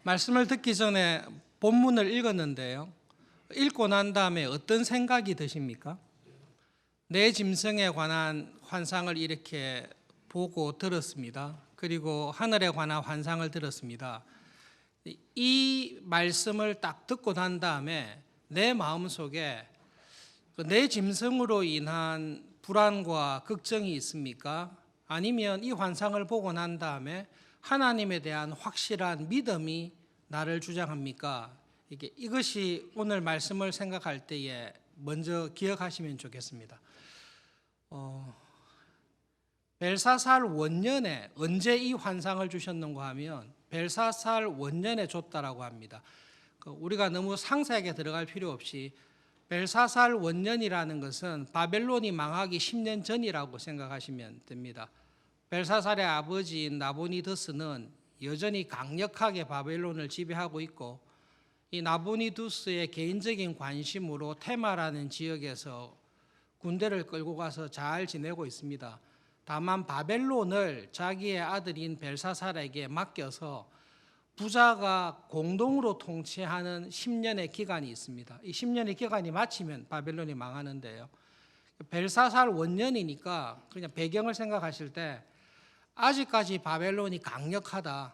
말씀을 듣기 전에 본문을 읽었는데요. 읽고 난 다음에 어떤 생각이 드십니까? 내 짐승에 관한 환상을 이렇게 보고 들었습니다. 그리고 하늘에 관한 환상을 들었습니다. 이 말씀을 딱 듣고 난 다음에 내 마음속에 내 짐승으로 인한 불안과 걱정이 있습니까? 아니면 이 환상을 보고 난 다음에 하나님에 대한 확실한 믿음이 나를 주장합니까? 이것이 오늘 말씀을 생각할 때에 먼저 기억하시면 좋겠습니다. 벨사살 원년에 언제 이 환상을 주셨는가 하면 벨사살 원년에 줬다라고 합니다. 우리가 너무 상세하게 들어갈 필요 없이 벨사살 원년이라는 것은 바벨론이 망하기 10년 전이라고 생각하시면 됩니다. 벨사살의 아버지인 나보니두스는 여전히 강력하게 바벨론을 지배하고 있고, 이 나보니두스의 개인적인 관심으로 테마라는 지역에서 군대를 끌고 가서 잘 지내고 있습니다. 다만 바벨론을 자기의 아들인 벨사살에게 맡겨서 부자가 공동으로 통치하는 10년의 기간이 있습니다. 이 10년의 기간이 마치면 바벨론이 망하는데요. 벨사살 원년이니까 그냥 배경을 생각하실 때 아직까지 바벨론이 강력하다,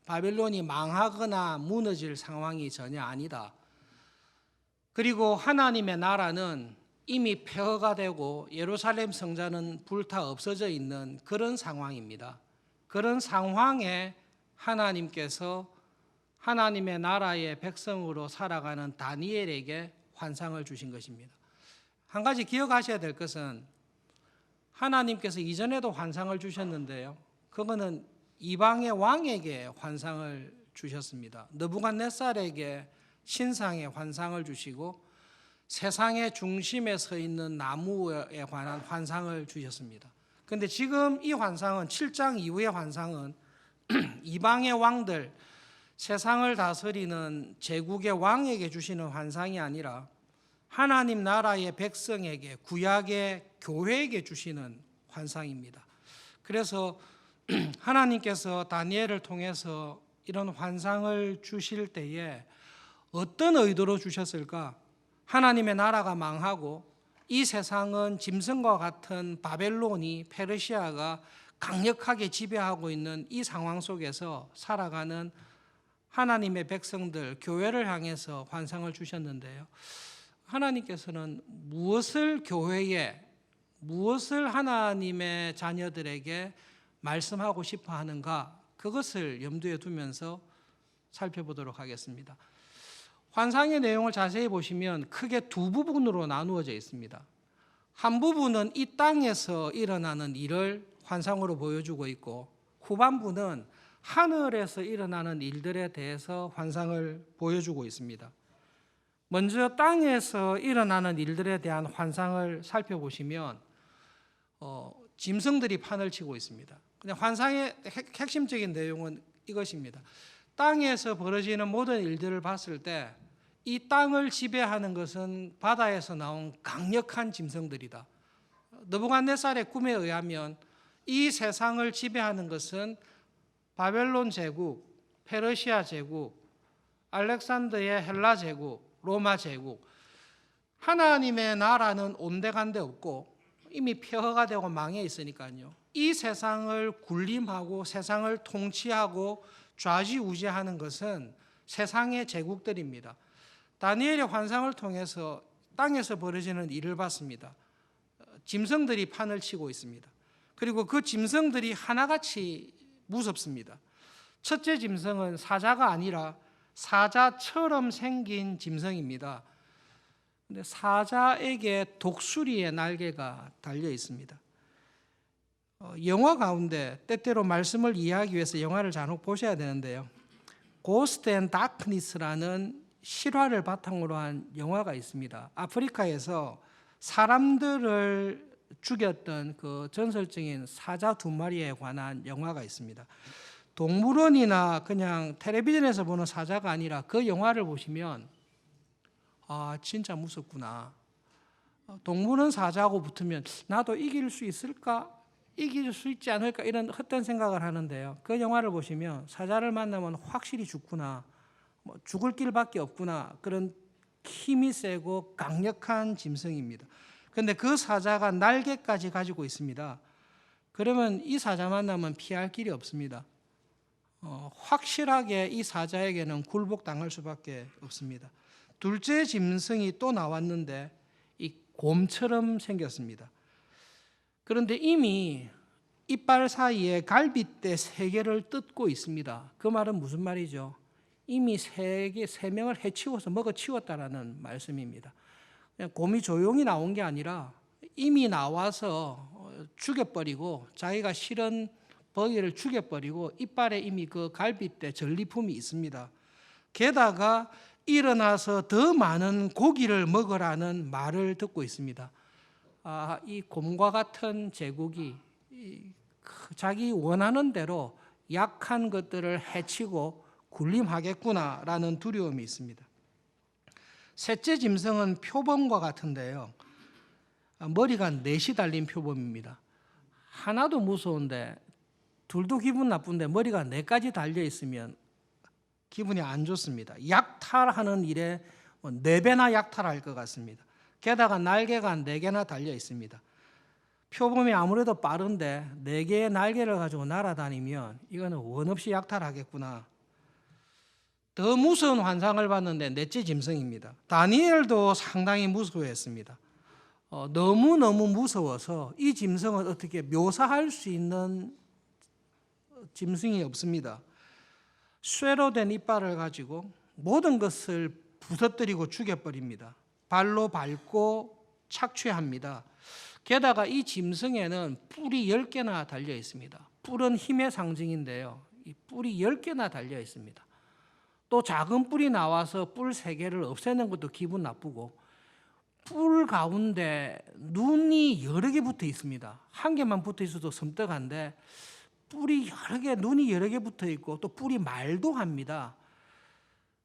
바벨론이 망하거나 무너질 상황이 전혀 아니다. 그리고 하나님의 나라는 이미 폐허가 되고 예루살렘 성전은 불타 없어져 있는 그런 상황입니다. 그런 상황에 하나님께서 하나님의 나라의 백성으로 살아가는 다니엘에게 환상을 주신 것입니다. 한 가지 기억하셔야 될 것은 하나님께서 이전에도 환상을 주셨는데요. 그거는 이방의 왕에게 환상을 주셨습니다. 느부갓네살에게 신상의 환상을 주시고 세상의 중심에 서 있는 나무에 관한 환상을 주셨습니다. 그런데 지금 이 환상은 7장 이후의 환상은 이방의 왕들, 세상을 다스리는 제국의 왕에게 주시는 환상이 아니라 하나님 나라의 백성에게, 구약의 교회에게 주시는 환상입니다. 그래서 하나님께서 다니엘을 통해서 이런 환상을 주실 때에 어떤 의도로 주셨을까? 하나님의 나라가 망하고 이 세상은 짐승과 같은 바벨론이, 페르시아가 강력하게 지배하고 있는 이 상황 속에서 살아가는 하나님의 백성들, 교회를 향해서 환상을 주셨는데요. 하나님께서는 무엇을 교회에, 무엇을 하나님의 자녀들에게 말씀하고 싶어 하는가, 그것을 염두에 두면서 살펴보도록 하겠습니다. 환상의 내용을 자세히 보시면 크게 두 부분으로 나누어져 있습니다. 한 부분은 이 땅에서 일어나는 일을 환상으로 보여주고 있고, 후반부는 하늘에서 일어나는 일들에 대해서 환상을 보여주고 있습니다. 먼저 땅에서 일어나는 일들에 대한 환상을 살펴보시면 짐승들이 판을 치고 있습니다. 근데 환상의 핵심적인 내용은 이것입니다. 땅에서 벌어지는 모든 일들을 봤을 때 이 땅을 지배하는 것은 바다에서 나온 강력한 짐승들이다. 느부갓네살의 꿈에 의하면 이 세상을 지배하는 것은 바벨론 제국, 페르시아 제국, 알렉산더의 헬라 제국, 로마 제국, 하나님의 나라는 온데간데 없고 이미 폐허가 되고 망해 있으니까요. 이 세상을 군림하고 세상을 통치하고 좌지우지하는 것은 세상의 제국들입니다. 다니엘의 환상을 통해서 땅에서 벌어지는 일을 봤습니다. 짐승들이 판을 치고 있습니다. 그리고 그 짐승들이 하나같이 무섭습니다. 첫째 짐승은 사자가 아니라 사자처럼 생긴 짐승입니다. 근데 사자에게 독수리의 날개가 달려 있습니다. 영화 가운데 때때로 말씀을 이해하기 위해서 영화를 잔혹 보셔야 되는데요. 고스트 앤 다크니스라는 실화를 바탕으로 한 영화가 있습니다. 아프리카에서 사람들을 죽였던 그 전설적인 사자 2마리에 관한 영화가 있습니다. 동물원이나 그냥 텔레비전에서 보는 사자가 아니라 그 영화를 보시면 진짜 무섭구나. 동물원 사자하고 붙으면 나도 이길 수 있을까? 이길 수 있지 않을까 이런 헛된 생각을 하는데요. 그 영화를 보시면 사자를 만나면 확실히 죽구나, 죽을 길밖에 없구나, 그런 힘이 세고 강력한 짐승입니다. 그런데 그 사자가 날개까지 가지고 있습니다. 그러면 이 사자 만나면 피할 길이 없습니다. 확실하게 이 사자에게는 굴복당할 수밖에 없습니다. 둘째 짐승이 또 나왔는데 이 곰처럼 생겼습니다. 그런데 이미 이빨 사이에 갈빗대 3개를 뜯고 있습니다. 그 말은 무슨 말이죠? 이미 3명을 해치워서 먹어치웠다라는 말씀입니다. 그냥 곰이 조용히 나온 게 아니라 이미 나와서 죽여버리고 자기가 실은 먹이를 죽여버리고 이빨에 이미 그 갈빗대 전리품이 있습니다. 게다가 일어나서 더 많은 고기를 먹으라는 말을 듣고 있습니다. 이 곰과 같은 제국이 자기 원하는 대로 약한 것들을 해치고 군림하겠구나라는 두려움이 있습니다. 셋째 짐승은 표범과 같은데요. 머리가 4시 달린 표범입니다. 하나도 무서운데 둘도 기분 나쁜데 머리가 4가지 달려 있으면 기분이 안 좋습니다. 약탈하는 일에 4배나 약탈할 것 같습니다. 게다가 날개가 4개나 달려 있습니다. 표범이 아무래도 빠른데 4개의 날개를 가지고 날아다니면 이거는 원 없이 약탈하겠구나. 더 무서운 환상을 봤는데 넷째 짐승입니다. 다니엘도 상당히 무서워했습니다. 너무너무 무서워서 이 짐승을 어떻게 묘사할 수 있는 짐승이 없습니다. 쇠로 된 이빨을 가지고 모든 것을 부서뜨리고 죽여버립니다. 발로 밟고 착취합니다. 게다가 이 짐승에는 뿔이 10개나 달려 있습니다. 뿔은 힘의 상징인데요. 이 뿔이 10개나 달려 있습니다. 또 작은 뿔이 나와서 뿔 3개를 없애는 것도 기분 나쁘고, 뿔 가운데 눈이 여러 개 붙어 있습니다. 한 개만 붙어 있어도 섬뜩한데 뿔이 여러 개, 눈이 여러 개 붙어 있고 또 뿔이 말도 합니다.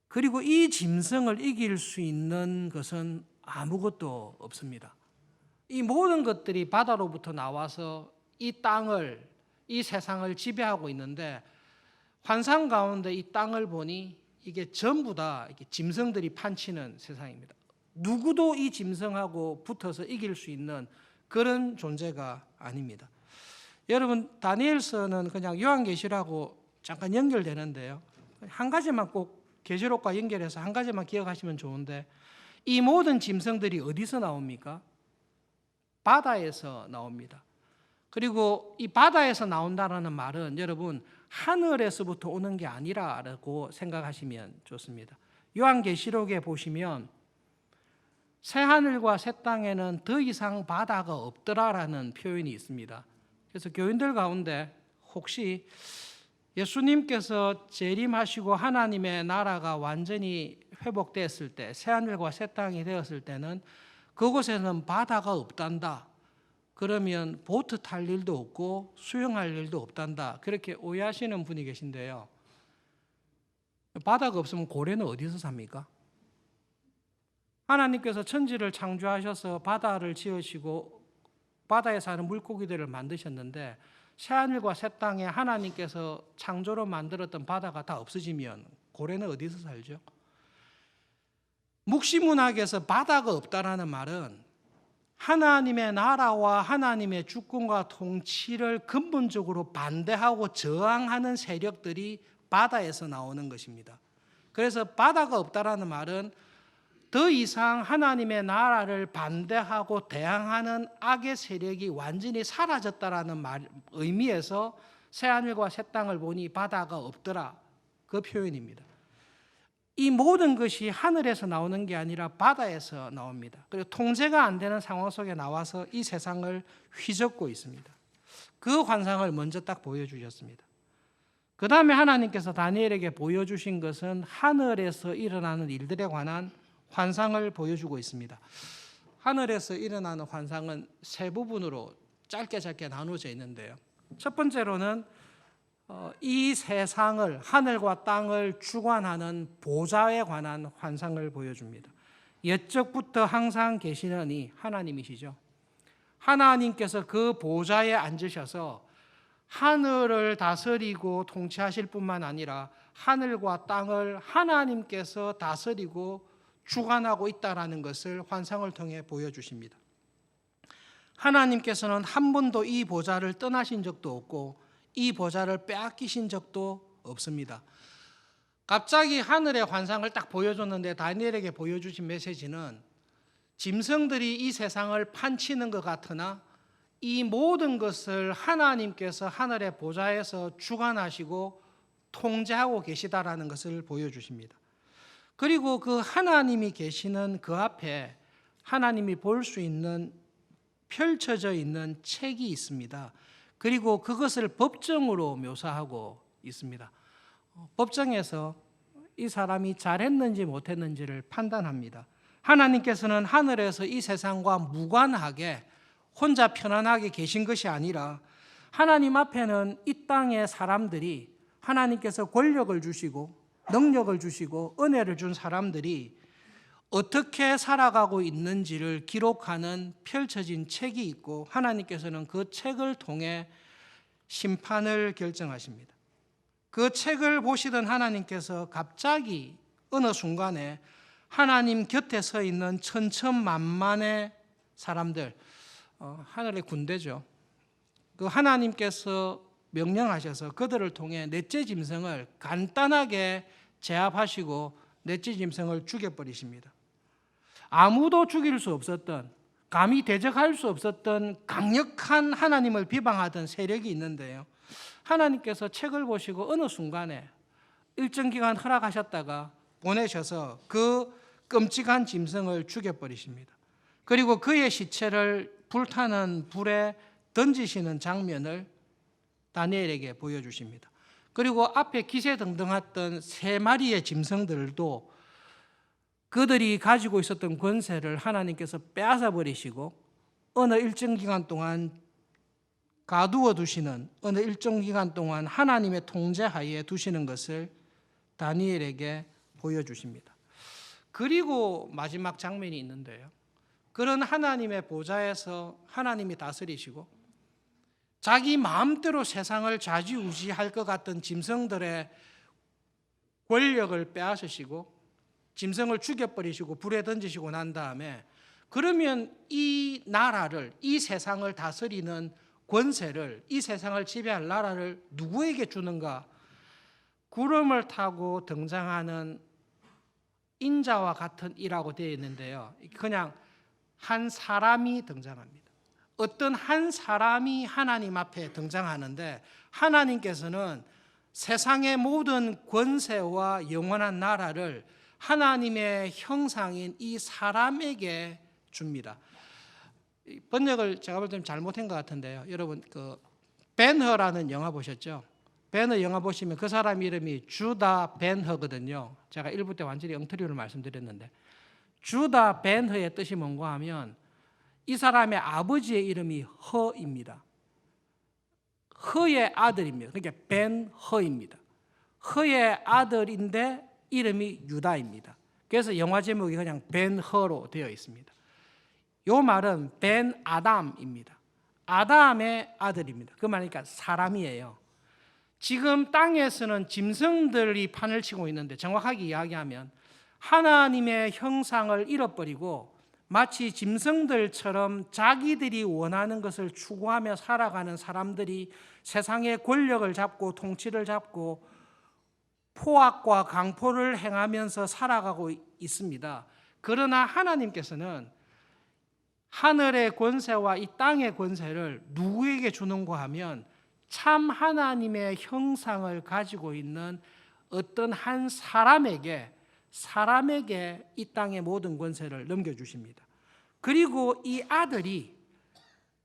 그리고 이 짐승을 이길 수 있는 것은 아무것도 없습니다. 이 모든 것들이 바다로부터 나와서 이 땅을, 이 세상을 지배하고 있는데, 환상 가운데 이 땅을 보니 이게 전부 다 이렇게 짐승들이 판치는 세상입니다. 누구도 이 짐승하고 붙어서 이길 수 있는 그런 존재가 아닙니다. 여러분, 다니엘서는 그냥 요한계시록하고 잠깐 연결되는데요. 한 가지만 꼭 계시록과 연결해서 한 가지만 기억하시면 좋은데, 이 모든 짐승들이 어디서 나옵니까? 바다에서 나옵니다. 그리고 이 바다에서 나온다는 말은 여러분 하늘에서부터 오는 게 아니라고 생각하시면 좋습니다. 요한계시록에 보시면 새 하늘과 새 땅에는 더 이상 바다가 없더라라는 표현이 있습니다. 그래서 교인들 가운데 혹시 예수님께서 재림하시고 하나님의 나라가 완전히 회복됐을 때, 새 하늘과 새 땅이 되었을 때는 그곳에는 바다가 없단다, 그러면 보트 탈 일도 없고 수영할 일도 없단다, 그렇게 오해하시는 분이 계신데요. 바다가 없으면 고래는 어디서 삽니까? 하나님께서 천지를 창조하셔서 바다를 지으시고 바다에 사는 물고기들을 만드셨는데, 새하늘과 새 땅에 하나님께서 창조로 만들었던 바다가 다 없어지면 고래는 어디서 살죠? 묵시문학에서 바다가 없다라는 말은 하나님의 나라와 하나님의 주권과 통치를 근본적으로 반대하고 저항하는 세력들이 바다에서 나오는 것입니다. 그래서 바다가 없다라는 말은 더 이상 하나님의 나라를 반대하고 대항하는 악의 세력이 완전히 사라졌다라는 의미에서 새하늘과 새 땅을 보니 바다가 없더라, 그 표현입니다. 이 모든 것이 하늘에서 나오는 게 아니라 바다에서 나옵니다. 그리고 통제가 안 되는 상황 속에 나와서 이 세상을 휘젓고 있습니다. 그 환상을 먼저 딱 보여주셨습니다. 그 다음에 하나님께서 다니엘에게 보여주신 것은 하늘에서 일어나는 일들에 관한 환상을 보여주고 있습니다. 하늘에서 일어나는 환상은 세 부분으로 짧게 나누어져 있는데요. 첫 번째로는 이 세상을, 하늘과 땅을 주관하는 보좌에 관한 환상을 보여줍니다. 옛적부터 항상 계시는 이 하나님이시죠. 하나님께서 그 보좌에 앉으셔서 하늘을 다스리고 통치하실 뿐만 아니라 하늘과 땅을 하나님께서 다스리고 주관하고 있다라는 것을 환상을 통해 보여주십니다. 하나님께서는 한 번도 이 보좌를 떠나신 적도 없고 이 보좌를 빼앗기신 적도 없습니다. 갑자기 하늘의 환상을 딱 보여줬는데 다니엘에게 보여주신 메시지는 짐승들이 이 세상을 판치는 것 같으나 이 모든 것을 하나님께서 하늘의 보좌에서 주관하시고 통제하고 계시다라는 것을 보여주십니다. 그리고 그 하나님이 계시는 그 앞에 하나님이 볼 수 있는 펼쳐져 있는 책이 있습니다. 그리고 그것을 법정으로 묘사하고 있습니다. 법정에서 이 사람이 잘했는지 못했는지를 판단합니다. 하나님께서는 하늘에서 이 세상과 무관하게 혼자 편안하게 계신 것이 아니라 하나님 앞에는 이 땅의 사람들이 하나님께서 권력을 주시고 능력을 주시고 은혜를 준 사람들이 어떻게 살아가고 있는지를 기록하는 펼쳐진 책이 있고 하나님께서는 그 책을 통해 심판을 결정하십니다. 그 책을 보시던 하나님께서 갑자기 어느 순간에 하나님 곁에 서 있는 천천만만의 사람들, 하늘의 군대죠. 그 하나님께서 명령하셔서 그들을 통해 넷째 짐승을 간단하게 제압하시고 넷째 짐승을 죽여버리십니다. 아무도 죽일 수 없었던, 감히 대적할 수 없었던 강력한 하나님을 비방하던 세력이 있는데요. 하나님께서 책을 보시고 어느 순간에 일정 기간 허락하셨다가 보내셔서 그 끔찍한 짐승을 죽여버리십니다. 그리고 그의 시체를 불타는 불에 던지시는 장면을 다니엘에게 보여주십니다. 그리고 앞에 기세등등했던 3마리의 짐승들도 그들이 가지고 있었던 권세를 하나님께서 빼앗아 버리시고 어느 일정 기간 동안 가두어 두시는, 어느 일정 기간 동안 하나님의 통제하에 두시는 것을 다니엘에게 보여주십니다. 그리고 마지막 장면이 있는데요. 그런 하나님의 보좌에서 하나님이 다스리시고 자기 마음대로 세상을 좌지우지할 것 같던 짐승들의 권력을 빼앗으시고 짐승을 죽여버리시고 불에 던지시고 난 다음에 그러면 이 나라를, 이 세상을 다스리는 권세를, 이 세상을 지배할 나라를 누구에게 주는가? 구름을 타고 등장하는 인자와 같은 이라고 되어 있는데요. 그냥 한 사람이 등장합니다. 어떤 한 사람이 하나님 앞에 등장하는데 하나님께서는 세상의 모든 권세와 영원한 나라를 하나님의 형상인 이 사람에게 줍니다. 번역을 제가 볼 때는 잘못한 것 같은데요. 여러분 그 벤허라는 영화 보셨죠? 벤허 영화 보시면 그 사람 이름이 주다 벤허거든요. 제가 1부 때 완전히 엉터리로 말씀드렸는데 주다 벤허의 뜻이 뭔가 하면 이 사람의 아버지의 이름이 허입니다. 허의 아들입니다. 그러니까 벤허입니다. 허의 아들인데 이름이 유다입니다. 그래서 영화 제목이 그냥 벤허로 되어 있습니다. 이 말은 벤 아담입니다. 아담의 아들입니다. 그 말이니까 사람이에요. 지금 땅에서는 짐승들이 판을 치고 있는데 정확하게 이야기하면 하나님의 형상을 잃어버리고 마치 짐승들처럼 자기들이 원하는 것을 추구하며 살아가는 사람들이 세상의 권력을 잡고 통치를 잡고 포악과 강포를 행하면서 살아가고 있습니다. 그러나 하나님께서는 하늘의 권세와 이 땅의 권세를 누구에게 주는가 하면 참 하나님의 형상을 가지고 있는 어떤 한 사람에게 이 땅의 모든 권세를 넘겨주십니다. 그리고 이 아들이,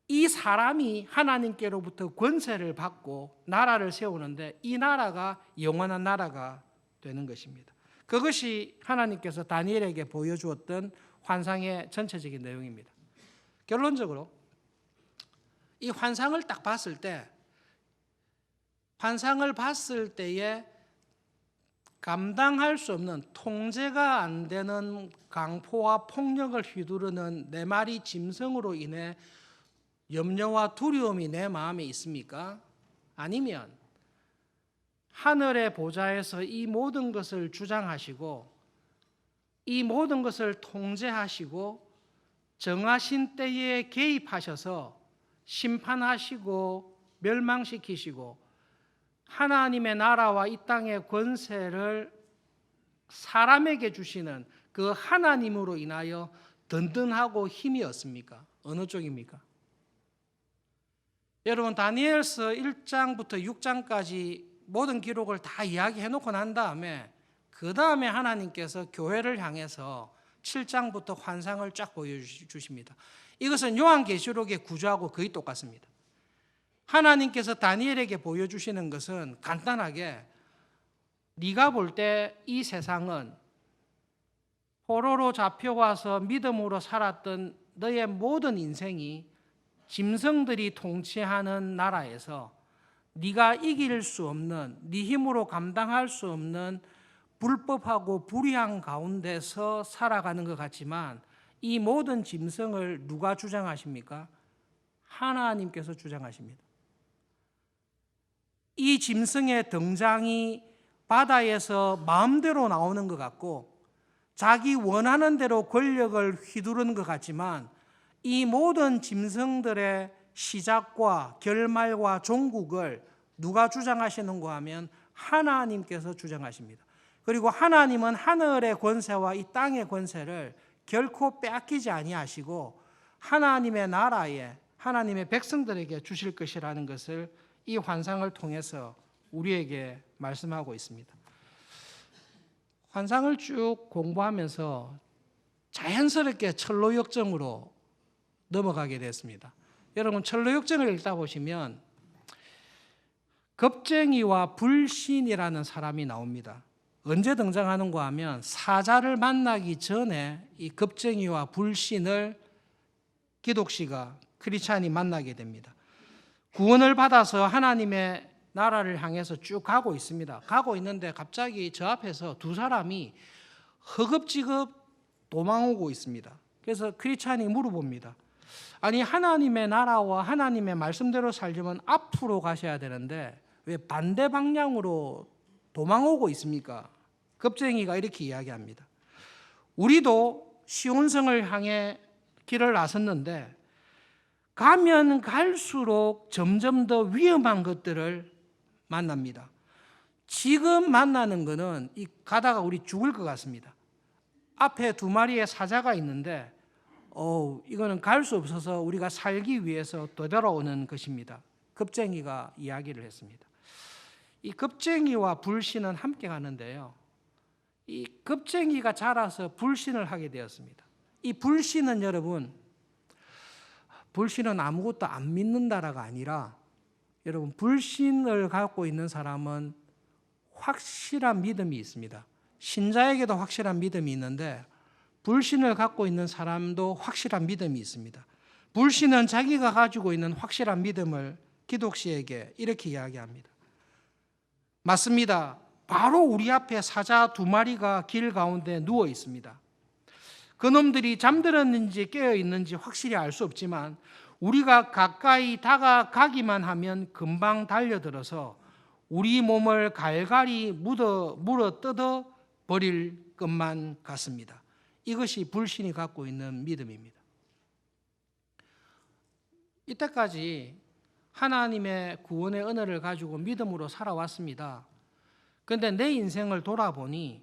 이 사람이 하나님께로부터 권세를 받고 나라를 세우는데 이 나라가 영원한 나라가 되는 것입니다. 그것이 하나님께서 다니엘에게 보여주었던 환상의 전체적인 내용입니다. 결론적으로 이 환상을 딱 봤을 때, 환상을 봤을 때에 감당할 수 없는, 통제가 안 되는 강포와 폭력을 휘두르는 4마리 짐승으로 인해 염려와 두려움이 내 마음에 있습니까? 아니면 하늘의 보좌에서 이 모든 것을 주장하시고 이 모든 것을 통제하시고 정하신 때에 개입하셔서 심판하시고 멸망시키시고 하나님의 나라와 이 땅의 권세를 사람에게 주시는 그 하나님으로 인하여 든든하고 힘이 없습니까? 어느 쪽입니까? 여러분, 다니엘서 1장부터 6장까지 모든 기록을 다 이야기해 놓고 난 다음에 그 다음에 하나님께서 교회를 향해서 7장부터 환상을 쫙 보여주십니다. 이것은 요한계시록의 구조하고 거의 똑같습니다. 하나님께서 다니엘에게 보여주시는 것은 간단하게 네가 볼 때 이 세상은 포로로 잡혀와서 믿음으로 살았던 너의 모든 인생이 짐승들이 통치하는 나라에서 네가 이길 수 없는, 네 힘으로 감당할 수 없는 불법하고 불의한 가운데서 살아가는 것 같지만 이 모든 짐승을 누가 주장하십니까? 하나님께서 주장하십니다. 이 짐승의 등장이 바다에서 마음대로 나오는 것 같고 자기 원하는 대로 권력을 휘두르는 것 같지만 이 모든 짐승들의 시작과 결말과 종국을 누가 주장하시는가 하면 하나님께서 주장하십니다. 그리고 하나님은 하늘의 권세와 이 땅의 권세를 결코 빼앗기지 아니하시고 하나님의 나라에 하나님의 백성들에게 주실 것이라는 것을 이 환상을 통해서 우리에게 말씀하고 있습니다. 환상을 쭉 공부하면서 자연스럽게 철로역정으로 넘어가게 됐습니다. 여러분, 철로역정을 읽다 보시면 겁쟁이와 불신이라는 사람이 나옵니다. 언제 등장하는가 하면 사자를 만나기 전에 이 겁쟁이와 불신을 기독씨가 크리스찬이 만나게 됩니다. 구원을 받아서 하나님의 나라를 향해서 쭉 가고 있습니다. 가고 있는데 갑자기 저 앞에서 두 사람이 허겁지겁 도망오고 있습니다. 그래서 크리스찬이 물어봅니다. 아니, 하나님의 나라와 하나님의 말씀대로 살려면 앞으로 가셔야 되는데 왜 반대 방향으로 도망오고 있습니까? 겁쟁이가 이렇게 이야기합니다. 우리도 시온성을 향해 길을 나섰는데 가면 갈수록 점점 더 위험한 것들을 만납니다. 지금 만나는 것은 가다가 우리 죽을 것 같습니다. 앞에 두 마리의 사자가 있는데 이거는 갈 수 없어서 우리가 살기 위해서 되돌아오는 것입니다. 겁쟁이가 이야기를 했습니다. 이 겁쟁이와 불신은 함께 가는데요. 이 겁쟁이가 자라서 불신을 하게 되었습니다. 이 불신은 여러분, 불신은 아무것도 안 믿는다라가 아니라 여러분, 불신을 갖고 있는 사람은 확실한 믿음이 있습니다. 신자에게도 확실한 믿음이 있는데 불신을 갖고 있는 사람도 확실한 믿음이 있습니다. 불신은 자기가 가지고 있는 확실한 믿음을 기독씨에게 이렇게 이야기합니다. 맞습니다. 바로 우리 앞에 사자 두 마리가 길 가운데 누워 있습니다. 그놈들이 잠들었는지 깨어 있는지 확실히 알 수 없지만 우리가 가까이 다가가기만 하면 금방 달려들어서 우리 몸을 갈갈이 물어 뜯어 버릴 것만 같습니다. 이것이 불신이 갖고 있는 믿음입니다. 이때까지 하나님의 구원의 은혜를 가지고 믿음으로 살아왔습니다. 그런데 내 인생을 돌아보니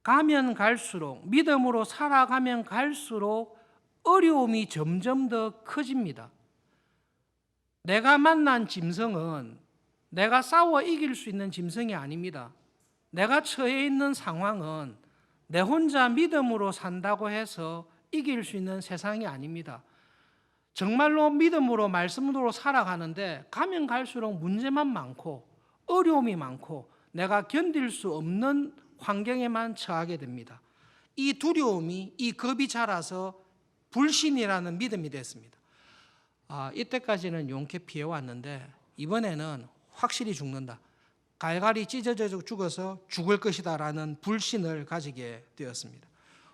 가면 갈수록, 믿음으로 살아가면 갈수록 어려움이 점점 더 커집니다. 내가 만난 짐승은 내가 싸워 이길 수 있는 짐승이 아닙니다. 내가 처해 있는 상황은 내 혼자 믿음으로 산다고 해서 이길 수 있는 세상이 아닙니다. 정말로 믿음으로 말씀으로 살아가는데 가면 갈수록 문제만 많고 어려움이 많고 내가 견딜 수 없는 환경에만 처하게 됩니다. 이 두려움이, 이 겁이 자라서 불신이라는 믿음이 됐습니다. 이때까지는 용케 피해왔는데 이번에는 확실히 죽는다. 갈갈이 찢어져 죽어서 죽을 것이다 라는 불신을 가지게 되었습니다.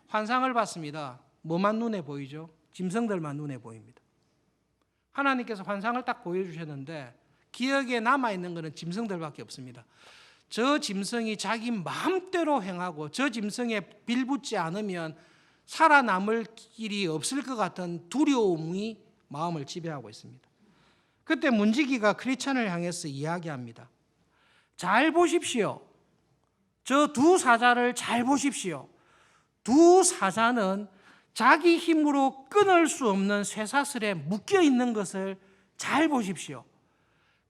환상을 봤습니다. 뭐만 눈에 보이죠? 짐승들만 눈에 보입니다. 하나님께서 환상을 딱 보여주셨는데 기억에 남아있는 것은 짐승들밖에 없습니다. 저 짐승이 자기 마음대로 행하고 저 짐승에 빌붙지 않으면 살아남을 길이 없을 것 같은 두려움이 마음을 지배하고 있습니다. 그때 문지기가 크리스찬을 향해서 이야기합니다. 잘 보십시오. 저 두 사자를 잘 보십시오. 두 사자는 자기 힘으로 끊을 수 없는 쇠사슬에 묶여 있는 것을 잘 보십시오.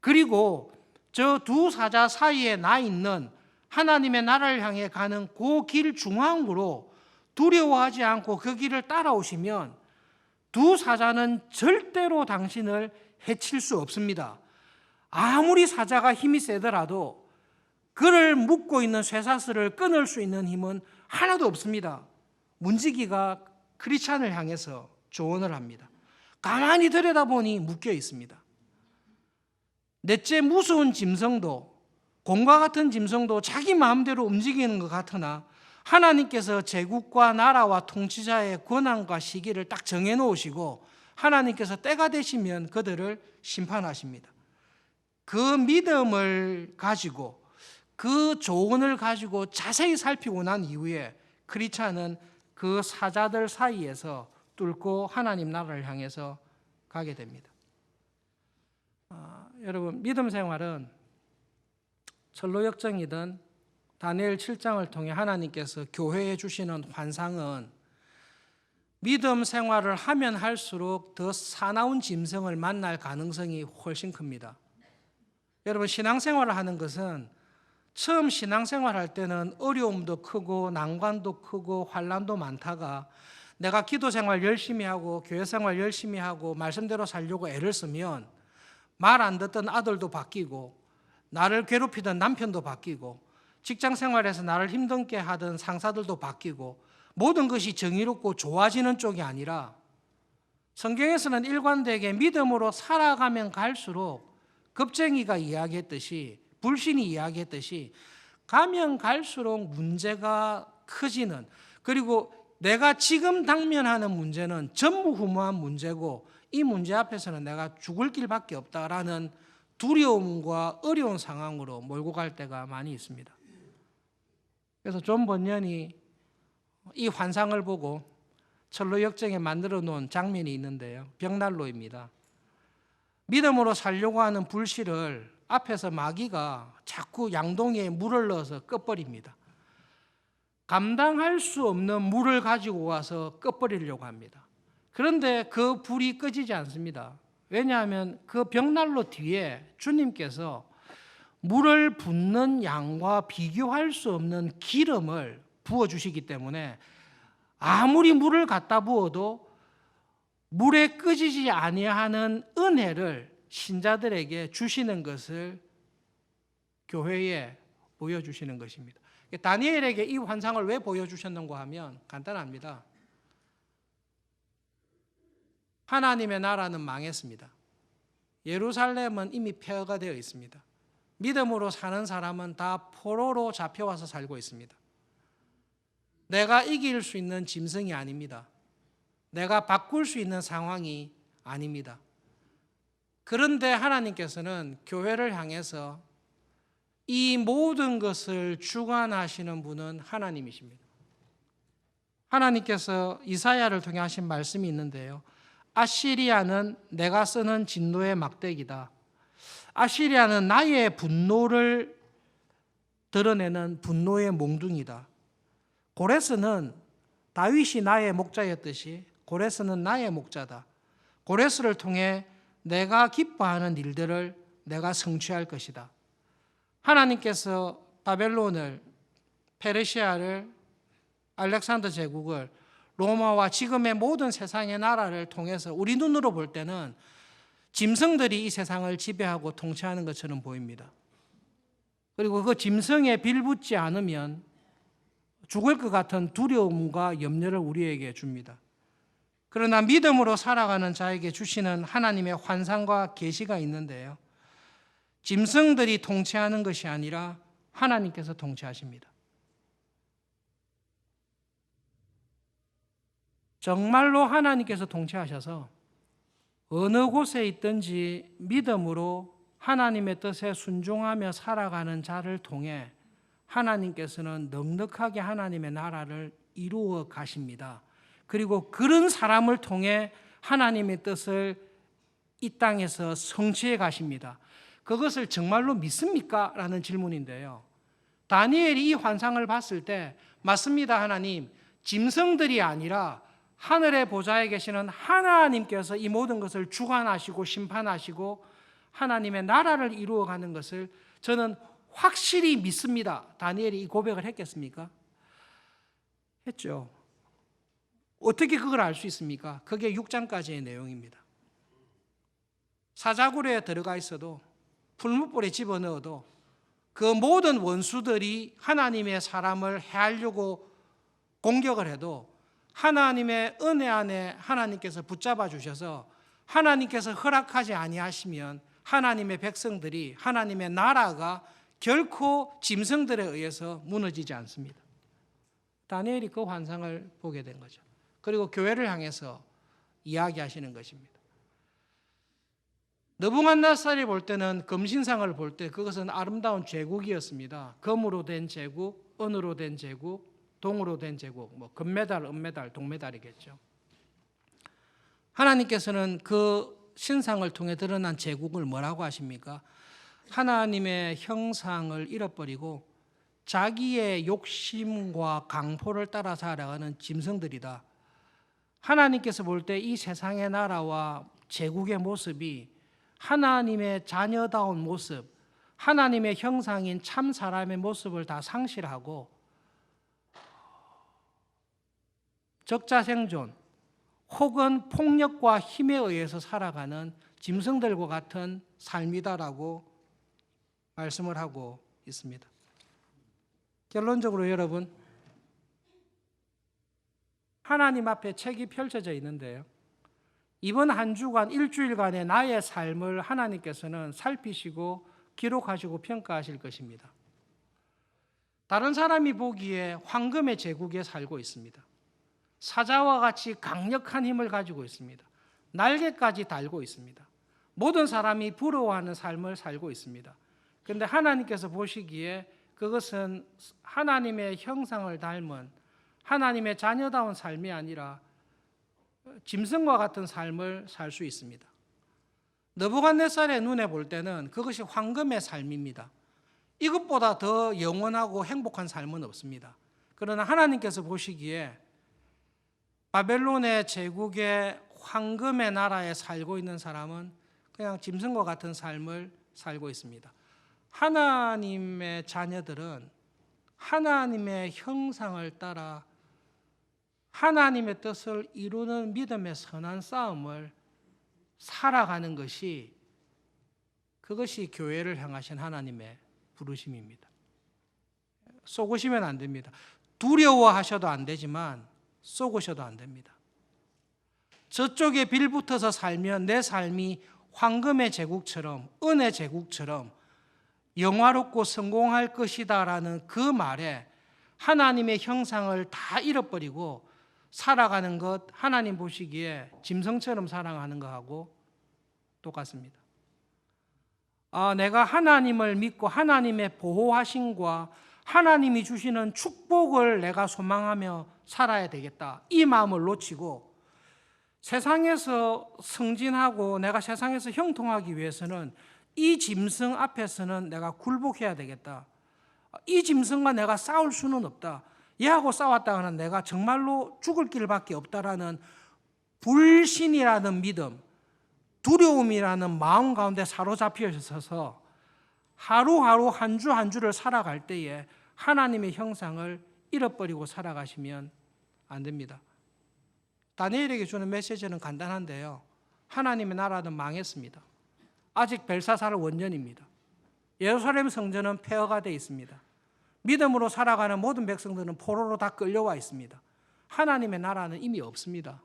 그리고 저 두 사자 사이에 나 있는 하나님의 나라를 향해 가는 그 길 중앙으로 두려워하지 않고 그 길을 따라오시면 두 사자는 절대로 당신을 해칠 수 없습니다. 아무리 사자가 힘이 세더라도 그를 묶고 있는 쇠사슬을 끊을 수 있는 힘은 하나도 없습니다. 문지기가 크리스찬을 향해서 조언을 합니다. 가만히 들여다보니 묶여 있습니다. 넷째 무서운 짐승도, 곰과 같은 짐승도 자기 마음대로 움직이는 것 같으나 하나님께서 제국과 나라와 통치자의 권한과 시기를 딱 정해놓으시고 하나님께서 때가 되시면 그들을 심판하십니다. 그 믿음을 가지고 그 조언을 가지고 자세히 살피고 난 이후에 크리스찬은 그 사자들 사이에서 뚫고 하나님 나라를 향해서 가게 됩니다. 여러분, 믿음 생활은 철로역정이든 다니엘 7장을 통해 하나님께서 교회에 주시는 환상은 믿음 생활을 하면 할수록 더 사나운 짐승을 만날 가능성이 훨씬 큽니다. 여러분, 신앙생활을 하는 것은 처음 신앙생활할 때는 어려움도 크고 난관도 크고 환난도 많다가 내가 기도생활 열심히 하고 교회생활 열심히 하고 말씀대로 살려고 애를 쓰면 말 안 듣던 아들도 바뀌고 나를 괴롭히던 남편도 바뀌고 직장생활에서 나를 힘들게 하던 상사들도 바뀌고 모든 것이 정의롭고 좋아지는 쪽이 아니라 성경에서는 일관되게 믿음으로 살아가면 갈수록 겁쟁이가 이야기했듯이 불신이 이야기했듯이 가면 갈수록 문제가 커지는, 그리고 내가 지금 당면하는 문제는 전무후무한 문제고 이 문제 앞에서는 내가 죽을 길밖에 없다라는 두려움과 어려운 상황으로 몰고 갈 때가 많이 있습니다. 그래서 존 번연이 이 환상을 보고 철로 역정에 만들어 놓은 장면이 있는데요. 벽난로입니다. 믿음으로 살려고 하는 불씨를 앞에서 마귀가 자꾸 양동이에 물을 넣어서 꺼버립니다. 감당할 수 없는 물을 가지고 와서 꺼버리려고 합니다. 그런데 그 불이 꺼지지 않습니다. 왜냐하면 그 벽난로 뒤에 주님께서 물을 붓는 양과 비교할 수 없는 기름을 부어주시기 때문에 아무리 물을 갖다 부어도 물에 꺼지지 아니하는 은혜를 신자들에게 주시는 것을 교회에 보여주시는 것입니다. 다니엘에게 이 환상을 왜 보여주셨는가 하면 간단합니다. 하나님의 나라는 망했습니다. 예루살렘은 이미 폐허가 되어 있습니다. 믿음으로 사는 사람은 다 포로로 잡혀와서 살고 있습니다. 내가 이길 수 있는 짐승이 아닙니다. 내가 바꿀 수 있는 상황이 아닙니다. 그런데 하나님께서는 교회를 향해서 이 모든 것을 주관하시는 분은 하나님이십니다. 하나님께서 이사야를 통해 하신 말씀이 있는데요. 아시리아는 내가 쓰는 진노의 막대기다. 아시리아는 나의 분노를 드러내는 분노의 몽둥이다. 고레스는 다윗이 나의 목자였듯이 고레스는 나의 목자다. 고레스를 통해 내가 기뻐하는 일들을 내가 성취할 것이다. 하나님께서 바벨론을, 페르시아를, 알렉산더 제국을, 로마와 지금의 모든 세상의 나라를 통해서 우리 눈으로 볼 때는 짐승들이 이 세상을 지배하고 통치하는 것처럼 보입니다. 그리고 그 짐승에 빌붙지 않으면 죽을 것 같은 두려움과 염려를 우리에게 줍니다. 그러나 믿음으로 살아가는 자에게 주시는 하나님의 환상과 계시가 있는데요. 짐승들이 통치하는 것이 아니라 하나님께서 통치하십니다. 정말로 하나님께서 통치하셔서 어느 곳에 있든지 믿음으로 하나님의 뜻에 순종하며 살아가는 자를 통해 하나님께서는 넉넉하게 하나님의 나라를 이루어 가십니다. 그리고 그런 사람을 통해 하나님의 뜻을 이 땅에서 성취해 가십니다. 그것을 정말로 믿습니까? 라는 질문인데요. 다니엘이 이 환상을 봤을 때 맞습니다, 하나님. 짐승들이 아니라 하늘의 보좌에 계시는 하나님께서 이 모든 것을 주관하시고 심판하시고 하나님의 나라를 이루어가는 것을 저는 확실히 믿습니다. 다니엘이 이 고백을 했겠습니까? 했죠. 어떻게 그걸 알 수 있습니까? 그게 6장까지의 내용입니다. 사자굴에 들어가 있어도 풀무불에 집어넣어도 그 모든 원수들이 하나님의 사람을 해하려고 공격을 해도 하나님의 은혜 안에 하나님께서 붙잡아 주셔서 하나님께서 허락하지 아니하시면 하나님의 백성들이 하나님의 나라가 결코 짐승들에 의해서 무너지지 않습니다. 다니엘이 그 환상을 보게 된 거죠. 그리고 교회를 향해서 이야기하시는 것입니다. 느부갓네살이 볼 때는 금신상을 볼 때 그것은 아름다운 제국이었습니다. 금으로 된 제국, 은으로 된 제국, 동으로 된 제국, 뭐 금메달, 은메달, 동메달이겠죠. 하나님께서는 그 신상을 통해 드러난 제국을 뭐라고 하십니까? 하나님의 형상을 잃어버리고 자기의 욕심과 강포를 따라 살아가는 짐승들이다. 하나님께서 볼 때 이 세상의 나라와 제국의 모습이 하나님의 자녀다운 모습, 하나님의 형상인 참 사람의 모습을 다 상실하고 적자생존 혹은 폭력과 힘에 의해서 살아가는 짐승들과 같은 삶이다라고 말씀을 하고 있습니다. 결론적으로 여러분, 하나님 앞에 책이 펼쳐져 있는데요. 이번 한 주간, 일주일간의 나의 삶을 하나님께서는 살피시고 기록하시고 평가하실 것입니다. 다른 사람이 보기에 황금의 제국에 살고 있습니다. 사자와 같이 강력한 힘을 가지고 있습니다. 날개까지 달고 있습니다. 모든 사람이 부러워하는 삶을 살고 있습니다. 그런데 하나님께서 보시기에 그것은 하나님의 형상을 닮은 하나님의 자녀다운 삶이 아니라 짐승과 같은 삶을 살 수 있습니다. 느부갓네살의 눈에 볼 때는 그것이 황금의 삶입니다. 이것보다 더 영원하고 행복한 삶은 없습니다. 그러나 하나님께서 보시기에 바벨론의 제국의 황금의 나라에 살고 있는 사람은 그냥 짐승과 같은 삶을 살고 있습니다. 하나님의 자녀들은 하나님의 형상을 따라 하나님의 뜻을 이루는 믿음의 선한 싸움을 살아가는 것이 그것이 교회를 향하신 하나님의 부르심입니다. 쏘고시면 안 됩니다. 두려워하셔도 안 되지만 쏘고셔도 안 됩니다. 저쪽에 빌붙어서 살면 내 삶이 황금의 제국처럼 은의 제국처럼 영화롭고 성공할 것이다라는 그 말에 하나님의 형상을 다 잃어버리고 살아가는 것, 하나님 보시기에 짐승처럼 살아가는 것하고 똑같습니다. 내가 하나님을 믿고 하나님의 보호하심과 하나님이 주시는 축복을 내가 소망하며 살아야 되겠다. 이 마음을 놓치고 세상에서 승진하고 내가 세상에서 형통하기 위해서는 이 짐승 앞에서는 내가 굴복해야 되겠다. 이 짐승과 내가 싸울 수는 없다. 얘하고 싸웠다가는 내가 정말로 죽을 길밖에 없다라는 불신이라는 믿음, 두려움이라는 마음 가운데 사로잡혀 있어서 하루하루 한 주 한 주를 살아갈 때에 하나님의 형상을 잃어버리고 살아가시면 안 됩니다. 다니엘에게 주는 메시지는 간단한데요. 하나님의 나라는 망했습니다. 아직 벨사살 원년입니다. 예루살렘 성전은 폐허가 되어 있습니다. 믿음으로 살아가는 모든 백성들은 포로로 다 끌려와 있습니다. 하나님의 나라는 이미 없습니다.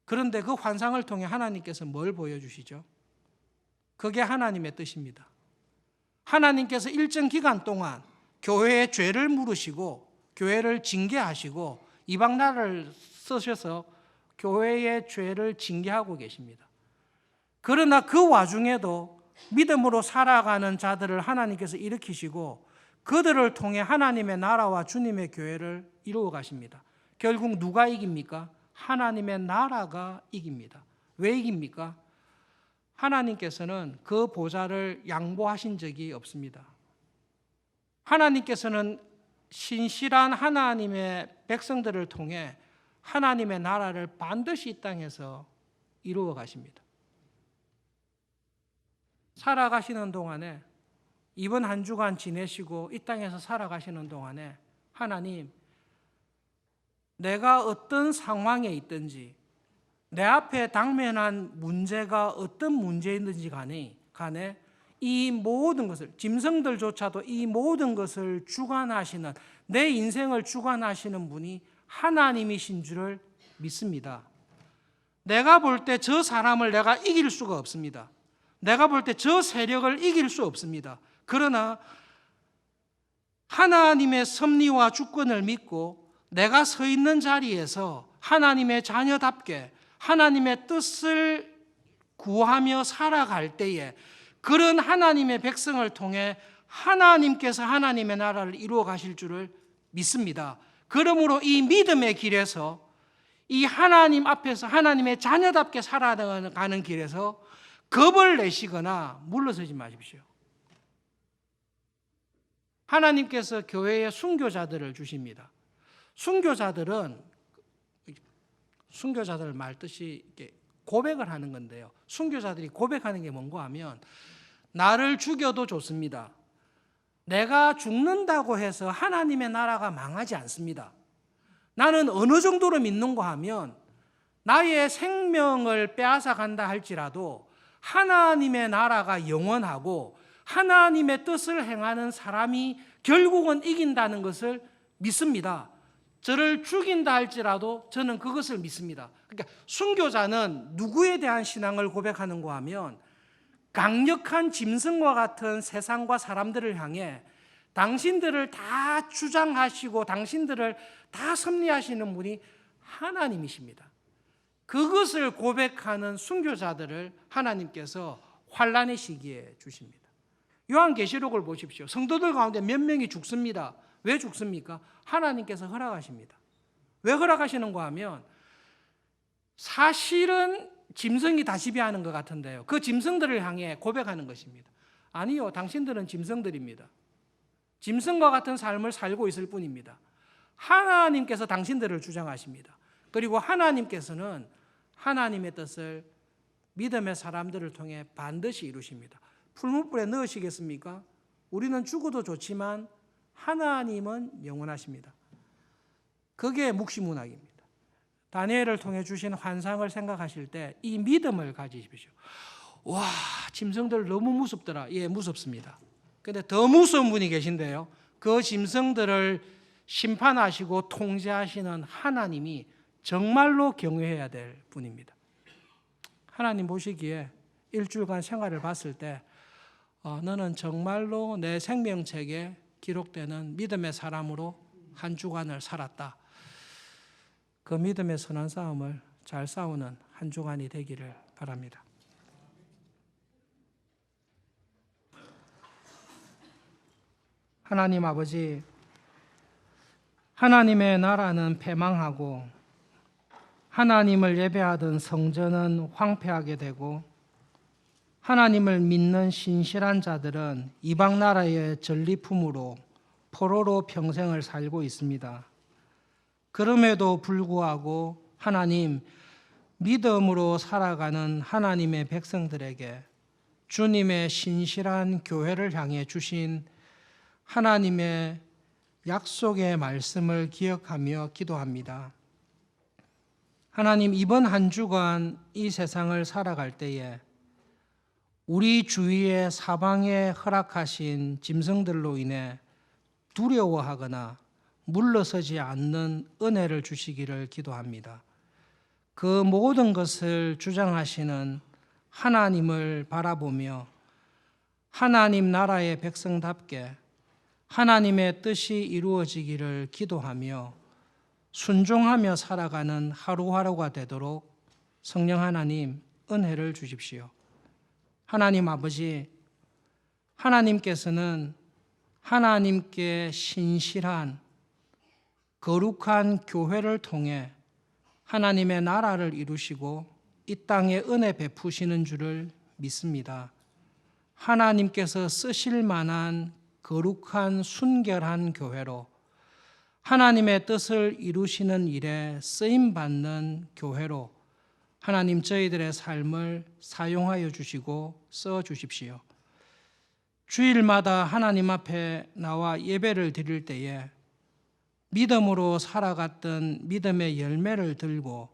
그런데 그 환상을 통해 하나님께서 뭘 보여주시죠? 그게 하나님의 뜻입니다. 하나님께서 일정 기간 동안 교회의 죄를 물으시고 교회를 징계하시고 이방 나라를 쓰셔서 교회의 죄를 징계하고 계십니다. 그러나 그 와중에도 믿음으로 살아가는 자들을 하나님께서 일으키시고 그들을 통해 하나님의 나라와 주님의 교회를 이루어 가십니다. 결국 누가 이깁니까? 하나님의 나라가 이깁니다. 왜 이깁니까? 하나님께서는 그 보좌를 양보하신 적이 없습니다. 하나님께서는 신실한 하나님의 백성들을 통해 하나님의 나라를 반드시 이 땅에서 이루어 가십니다. 살아가시는 동안에 이번 한 주간 지내시고 이 땅에서 살아가시는 동안에 하나님, 내가 어떤 상황에 있든지 내 앞에 당면한 문제가 어떤 문제인지 간에 이 모든 것을, 짐승들조차도 이 모든 것을 주관하시는, 내 인생을 주관하시는 분이 하나님이신 줄을 믿습니다. 내가 볼 때 저 사람을 내가 이길 수가 없습니다. 내가 볼 때 저 세력을 이길 수 없습니다. 그러나 하나님의 섭리와 주권을 믿고 내가 서 있는 자리에서 하나님의 자녀답게 하나님의 뜻을 구하며 살아갈 때에 그런 하나님의 백성을 통해 하나님께서 하나님의 나라를 이루어 가실 줄을 믿습니다. 그러므로 이 믿음의 길에서, 이 하나님 앞에서 하나님의 자녀답게 살아가는 길에서 겁을 내시거나 물러서지 마십시오. 하나님께서 교회에 순교자들을 주십니다. 순교자들을 말 뜻이 고백을 하는 건데요. 순교자들이 고백하는 게 뭔가 하면, 나를 죽여도 좋습니다. 내가 죽는다고 해서 하나님의 나라가 망하지 않습니다. 나는 어느 정도로 믿는가 하면 나의 생명을 빼앗아 간다 할지라도 하나님의 나라가 영원하고 하나님의 뜻을 행하는 사람이 결국은 이긴다는 것을 믿습니다. 저를 죽인다 할지라도 저는 그것을 믿습니다. 그러니까 순교자는 누구에 대한 신앙을 고백하는가 하면 강력한 짐승과 같은 세상과 사람들을 향해 당신들을 다 주장하시고 당신들을 다 섭리하시는 분이 하나님이십니다. 그것을 고백하는 순교자들을 하나님께서 환난의 시기에 주십니다. 요한계시록을 보십시오. 성도들 가운데 몇 명이 죽습니다. 왜 죽습니까? 하나님께서 허락하십니다. 왜 허락하시는가 하면 사실은 짐승이 다 지배하는 것 같은데요. 그 짐승들을 향해 고백하는 것입니다. 아니요, 당신들은 짐승들입니다. 짐승과 같은 삶을 살고 있을 뿐입니다. 하나님께서 당신들을 주장하십니다. 그리고 하나님께서는 하나님의 뜻을 믿음의 사람들을 통해 반드시 이루십니다. 풀무불에 넣으시겠습니까? 우리는 죽어도 좋지만 하나님은 영원하십니다. 그게 묵시문학입니다. 다니엘을 통해 주신 환상을 생각하실 때 이 믿음을 가지십시오. 와, 짐승들 너무 무섭더라. 예, 무섭습니다. 근데 더 무서운 분이 계신데요. 그 짐승들을 심판하시고 통제하시는 하나님이 정말로 경외해야 될 분입니다. 하나님 보시기에 일주일간 생활을 봤을 때 너는 정말로 내 생명책에 기록되는 믿음의 사람으로 한 주간을 살았다. 그 믿음의 선한 싸움을 잘 싸우는 한 주간이 되기를 바랍니다. 하나님 아버지, 하나님의 나라는 패망하고 하나님을 예배하던 성전은 황폐하게 되고 하나님을 믿는 신실한 자들은 이방 나라의 전리품으로 포로로 평생을 살고 있습니다. 그럼에도 불구하고 하나님, 믿음으로 살아가는 하나님의 백성들에게 주님의 신실한 교회를 향해 주신 하나님의 약속의 말씀을 기억하며 기도합니다. 하나님, 이번 한 주간 이 세상을 살아갈 때에 우리 주위의 사방에 허락하신 짐승들로 인해 두려워하거나 물러서지 않는 은혜를 주시기를 기도합니다. 그 모든 것을 주장하시는 하나님을 바라보며 하나님 나라의 백성답게 하나님의 뜻이 이루어지기를 기도하며 순종하며 살아가는 하루하루가 되도록 성령 하나님 은혜를 주십시오. 하나님 아버지, 하나님께서는 하나님께 신실한 거룩한 교회를 통해 하나님의 나라를 이루시고 이 땅에 은혜 베푸시는 줄을 믿습니다. 하나님께서 쓰실 만한 거룩한 순결한 교회로 하나님의 뜻을 이루시는 일에 쓰임받는 교회로 하나님 저희들의 삶을 사용하여 주시고 써 주십시오. 주일마다 하나님 앞에 나와 예배를 드릴 때에 믿음으로 살아갔던 믿음의 열매를 들고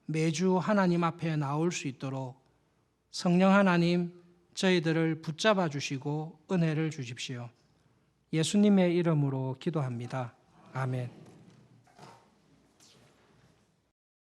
매주 하나님 앞에 나올 수 있도록 성령 하나님 저희들을 붙잡아 주시고 은혜를 주십시오. 예수님의 이름으로 기도합니다. 아멘.